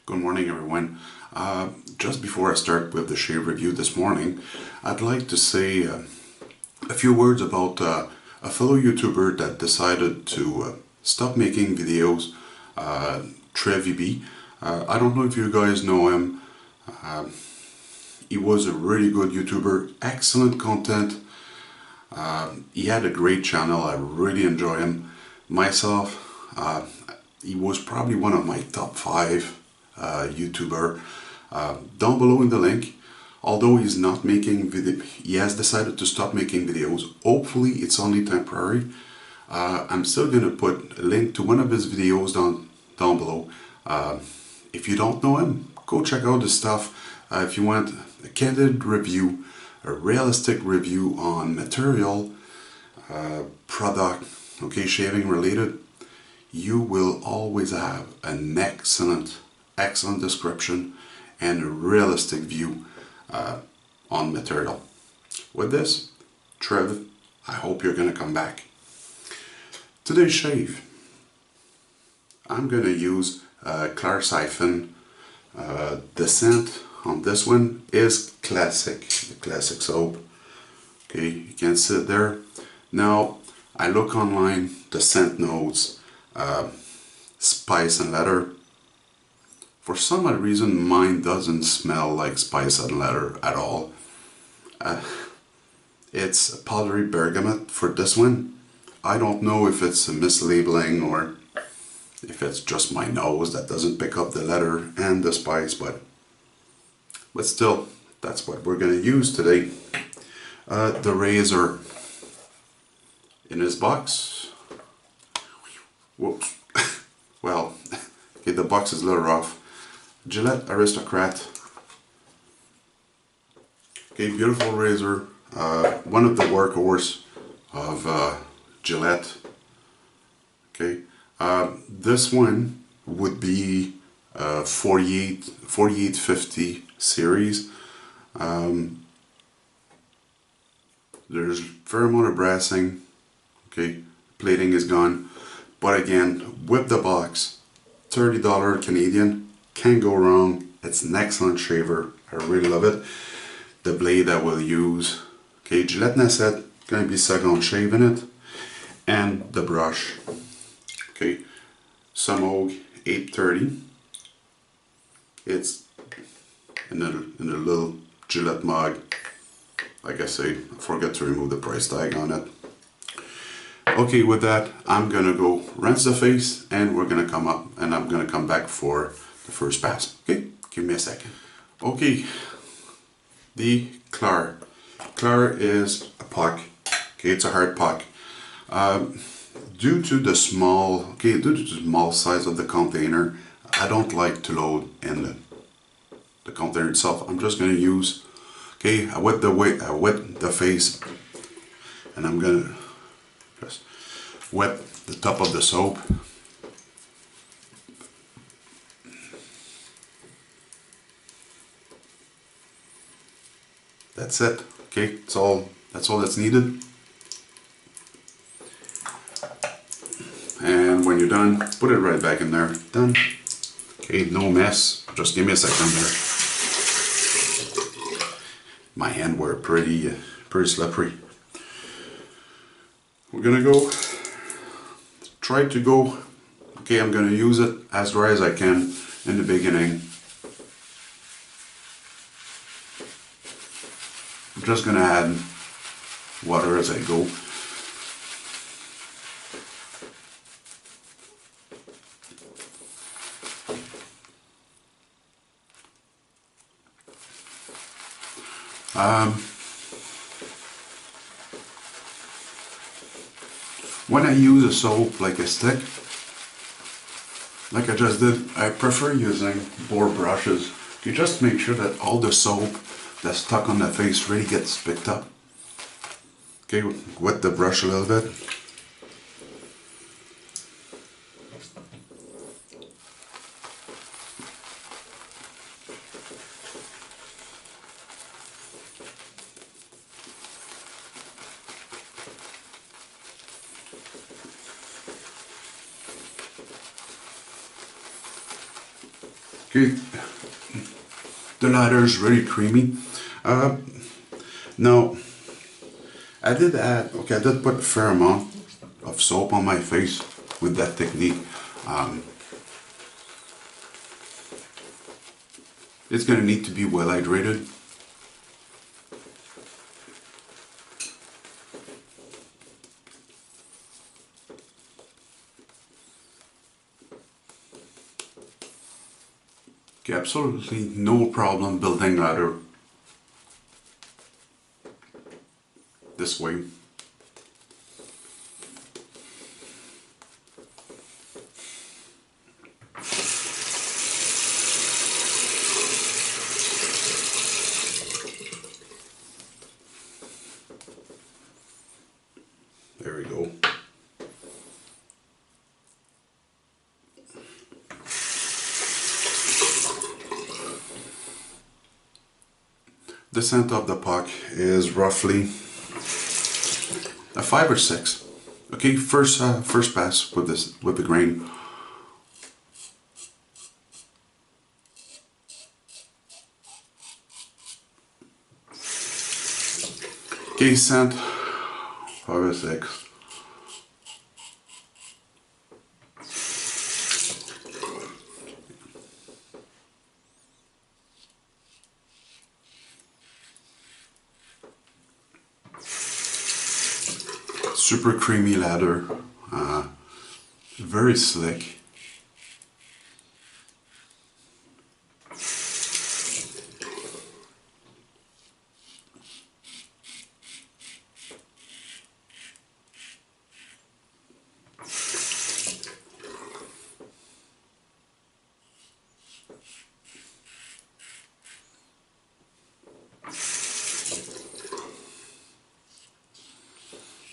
Good morning, everyone. Just before I start with the shave review this morning, I'd like to say a few words about a fellow YouTuber that decided to stop making videos, Trevi. I don't know if you guys know him. He was a really good YouTuber, excellent content. He had a great channel. I really enjoy him. Myself, he was probably one of my top 5 YouTuber. Down below in the link. Although he's not making video, he has decided to stop making videos. Hopefully it's only temporary. I'm still gonna put a link to one of his videos down below. If you don't know him, go check out his stuff. If you want a candid review, a realistic review on material, product, okay, shaving related, you will always have an excellent description and a realistic view on material. With this, Trev, I hope you're gonna come back. Today's shave, I'm gonna use Klar Seinfen. The scent on this one is Classic, the classic soap. Okay, you can see it there. Now, I look online, the scent notes, spice and leather. For some odd reason, mine doesn't smell like spice and leather at all. It's powdery bergamot for this one. I don't know if it's a mislabeling or if it's just my nose that doesn't pick up the leather and the spice, but still, that's what we're going to use today. The razor in his box. Whoops. Well, okay, the box is a little rough. Gillette Aristocrat. Okay, beautiful razor. One of the workhorse of Gillette. Okay, this one would be 4850 series. There's fair amount of brassing. Okay, plating is gone, but again, with the box, $30 Canadian. Can't go wrong. It's an excellent shaver. I really love it. The blade I will use, okay, Gillette Nacette, gonna be second shave in it, and the brush, okay, Samog 830. It's in a little Gillette mug. Like I say, I forgot to remove the price tag on it. Okay, with that, I'm gonna go rinse the face, and we're gonna come up, and I'm gonna come back for the first pass. Okay, give me a second. Okay, the Klar. Klar is a puck. Okay, it's a hard puck. Due to the small size of the container, I don't like to load in the container itself. I'm just gonna use. Okay, I wet the face, and I'm gonna just wet the top of the soap. That's it. Okay, that's all that's needed. And when you're done, put it right back in there. Done. Okay, no mess. Just give me a second there. My hand were pretty slippery. We're gonna go. Try to go. Okay, I'm gonna use it as dry as I can in the beginning. I'm just gonna add water as I go. when I use a soap like a stick, like I just did, I prefer using boar brushes. You just make sure that all the soap that's stuck on the face really gets picked up. Okay, wet the brush a little bit. Okay, the lather is really creamy. Now, I did put a fair amount of soap on my face with that technique. It's gonna need to be well hydrated. Okay, absolutely no problem building lather this way. There we go. The scent of the puck is roughly a 5 or 6. Okay, first pass with the grain. Okay, scent 5 or 6. Super creamy lather, very slick.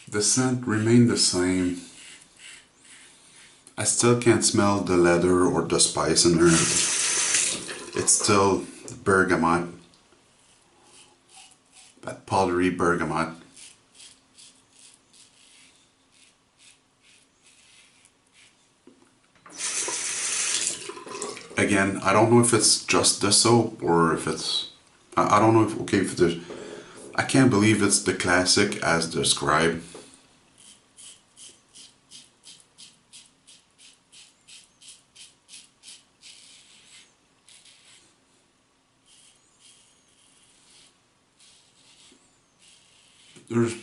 The scent remained the same. I still can't smell the leather or the spice in there. It's still bergamot. That powdery bergamot. Again, I don't know if it's just the soap or if it's... I don't know if, okay, if there's... I can't believe it's the classic as described. There's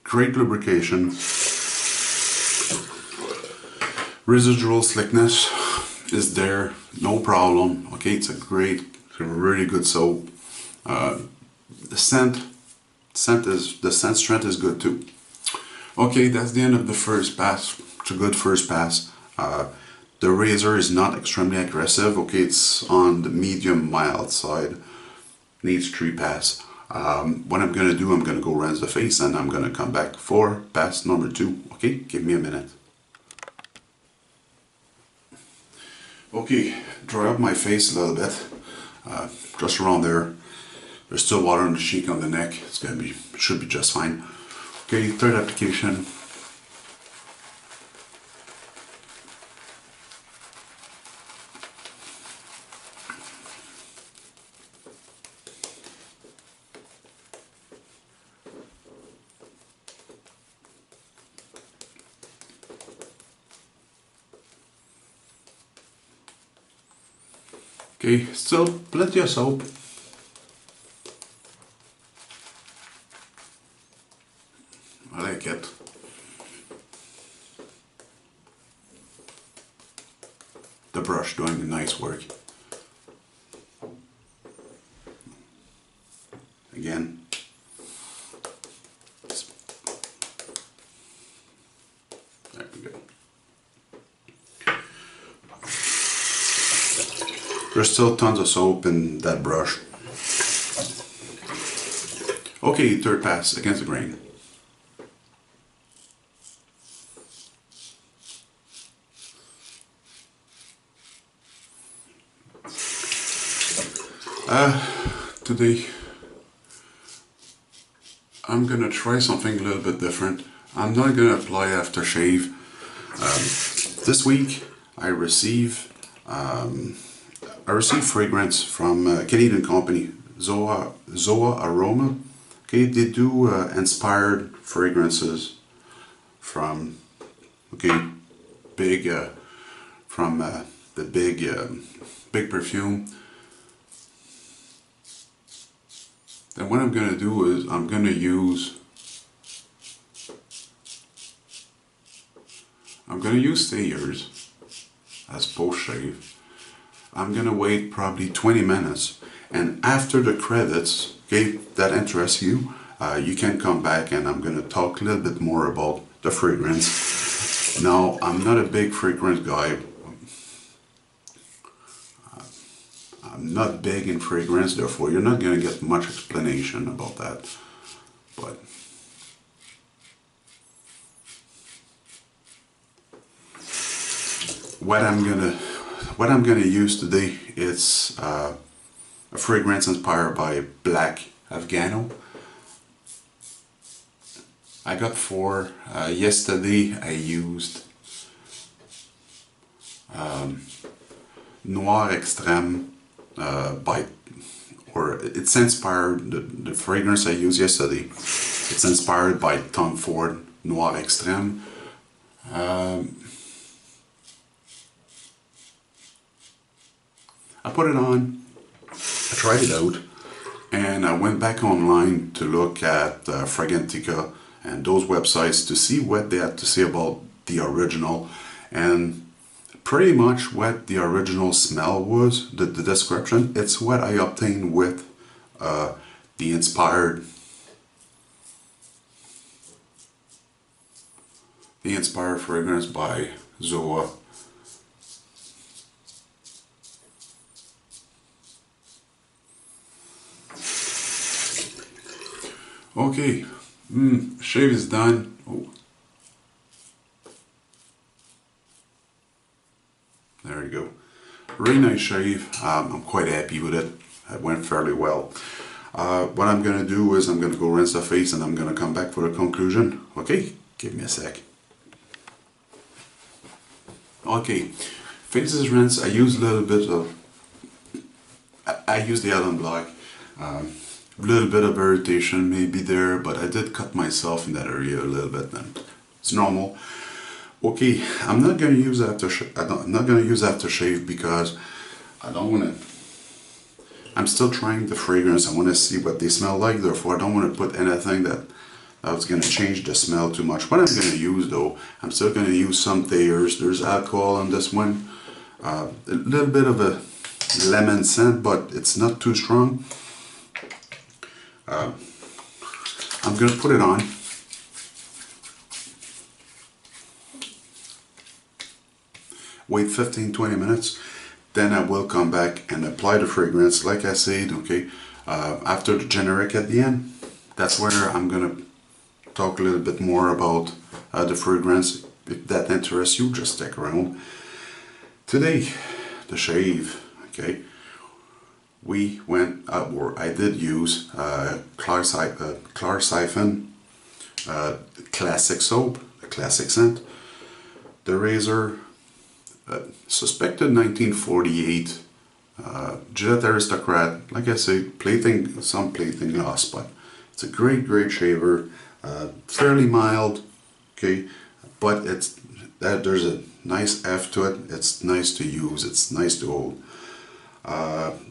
great lubrication, residual slickness is there, no problem. Okay, it's a really good soap. The scent strength is good too. Okay, that's the end of the first pass. It's a good first pass. The razor is not extremely aggressive. Okay, it's on the medium mild side. Needs 3 pass. What I'm gonna do, I'm gonna go rinse the face and I'm gonna come back for pass number 2. Okay, give me a minute. Okay, dry up my face a little bit, just around there. There's still water on the cheek, on the neck. Should be just fine. Okay, third application. Okay, still plenty of soap. I like it. The brush doing nice work. Again. There's still tons of soap in that brush. Okay, third pass against the grain. Today I'm gonna try something a little bit different. I'm not gonna apply aftershave. This week I received fragrance from a Canadian company, Zoha Aroma. Okay, they do inspired fragrances from big from the big perfume. Then what I'm gonna do is I'm gonna use stayers as post shave. I'm gonna wait probably 20 minutes, and after the credits, okay, that interests you, you can come back and I'm gonna talk a little bit more about the fragrance. Now, I'm not a big fragrance guy. I'm not big in fragrance, therefore you're not gonna get much explanation about that. But what I'm gonna use today is a fragrance inspired by Black Afghano. I got 4. Yesterday I used Noir Extreme it's inspired, the fragrance I used yesterday, it's inspired by Tom Ford Noir Extreme. I put it on, I tried it out, and I went back online to look at Fragrantica and those websites to see what they had to say about the original, and pretty much what the original smell was, the description, it's what I obtained with the inspired fragrance by Zoha. Okay, shave is done. Oh. There you go. Really nice shave. I'm quite happy with it. It went fairly well. What I'm going to do is I'm going to go rinse the face and I'm going to come back for the conclusion. Okay, give me a sec. Okay, face is rinsed. I use a little bit of, I use the Allen Black. A little bit of irritation may be there, but I did cut myself in that area a little bit, and it's normal. Okay, I'm not going to use aftershave because I don't want to. I'm still trying the fragrance. I want to see what they smell like. Therefore, I don't want to put anything that's going to change the smell too much. What I'm going to use though, I'm still going to use some Thayers. There's alcohol on this one. A little bit of a lemon scent, but it's not too strong. I'm going to put it on. Wait 15-20 minutes, then I will come back and apply the fragrance like I said, okay, after the generic at the end. That's where I'm gonna talk a little bit more about the fragrance. If that interests you, just stick around. Today, the shave, okay, we went, or I did use Klar Seinfen Klassik soap, a classic scent. The razor, suspected 1948 Gillette Aristocrat. Like I say, some plating loss, but it's a great shaver. Fairly mild, okay, but there's a nice F to it. It's nice to use. It's nice to hold.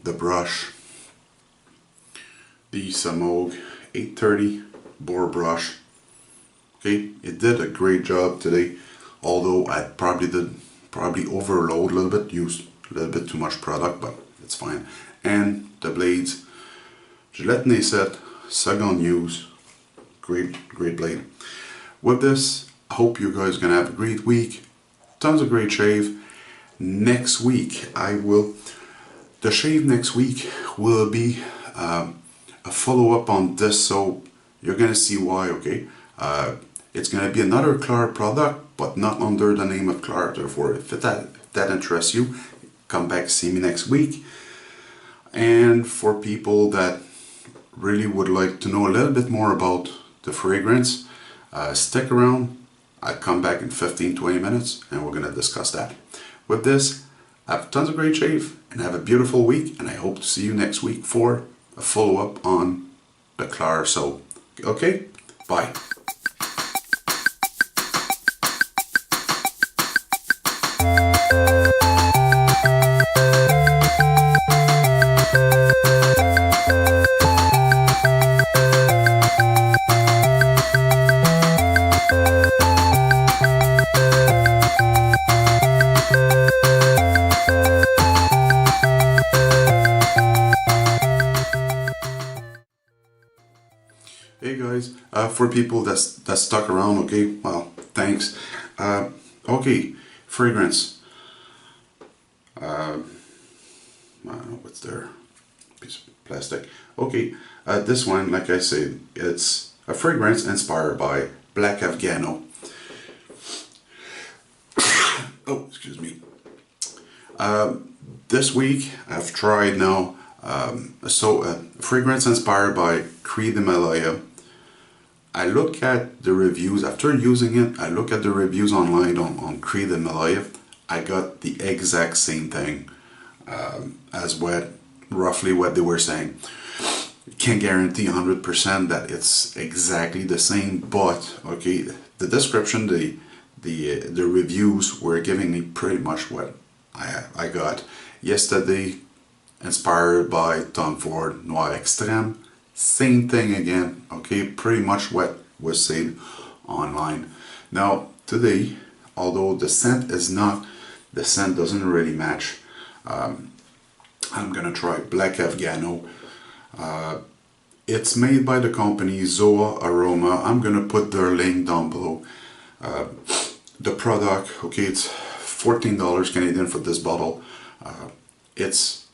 The brush, the Samog 830 bore brush. Okay, it did a great job today. Although I probably overload a little bit, used a little bit too much product, but it's fine. And the blades, Gillette Nacet, second use, great blade. With this, I hope you guys are gonna have a great week. Tons of great shave. Next week I will The shave next week will be a follow-up on this soap. You're gonna see why, okay? It's gonna be another Klar product, but not under the name of Klar. Therefore, if that interests you, come back, see me next week. And for people that really would like to know a little bit more about the fragrance, stick around. I'll come back in 15-20 minutes and we're gonna discuss that. With this, have tons of great shave and have a beautiful week, and I hope to see you next week for a follow-up on the Klar soap. Okay? Bye. Hey guys, for people that stuck around, okay, well, thanks. Okay, fragrance. What's there? Piece of plastic. Okay, this one, like I said, it's a fragrance inspired by Black Afghano. Oh, excuse me. This week I've tried now a fragrance inspired by Creed Himalaya. I look at the reviews, after using it, I look at the reviews online on Creed Himalaya. I got the exact same thing as roughly what they were saying. Can't guarantee 100% that it's exactly the same, but okay, the description, the reviews were giving me pretty much what I got. Yesterday, inspired by Tom Ford Noir Extreme. Same thing again, okay, pretty much what was said online. Now, today, although the scent doesn't really match, I'm gonna try Black Afghano. It's made by the company Zoha Aroma. I'm gonna put their link down below. The product, okay, it's $14 Canadian for this bottle. It's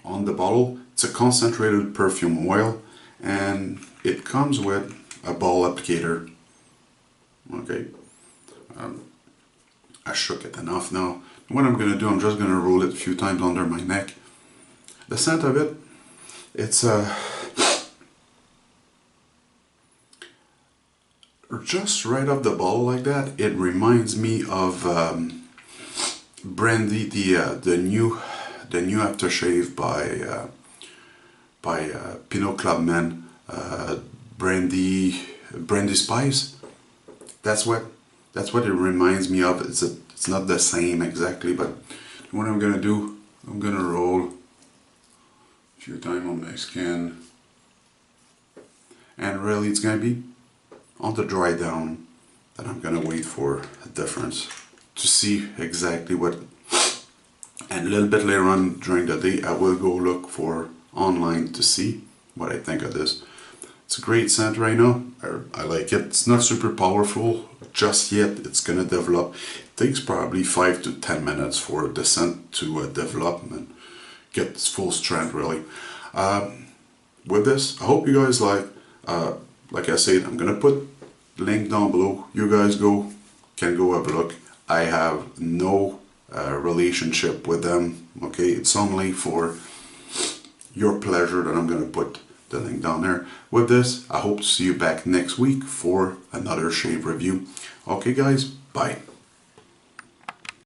on the bottle, it's a concentrated perfume oil, and it comes with a ball applicator. Okay, I shook it enough now. What I'm gonna do, I'm just gonna roll it a few times under my neck. The scent of it, it's just right off the bottle like that. It reminds me of Brandy, the new aftershave by Pinot Clubman, brandy spice. That's what it reminds me of. It's not the same exactly, but what I'm gonna do, I'm gonna roll a few times on my skin, and really it's gonna be on the dry down that I'm gonna wait for a difference to see exactly what. And a little bit later on during the day, I will go look for online to see what I think of this. It's a great scent right now. I like it. It's not super powerful just yet. It's gonna develop. It takes probably 5 to 10 minutes for the scent to develop and get its full strength really. With this, I hope you guys like I said, I'm gonna put the link down below. You guys can go have a look. I have no relationship with them, okay? It's only for your pleasure that I'm gonna put the link down there. With this, I hope to see you back next week for another shave review. Okay guys, bye.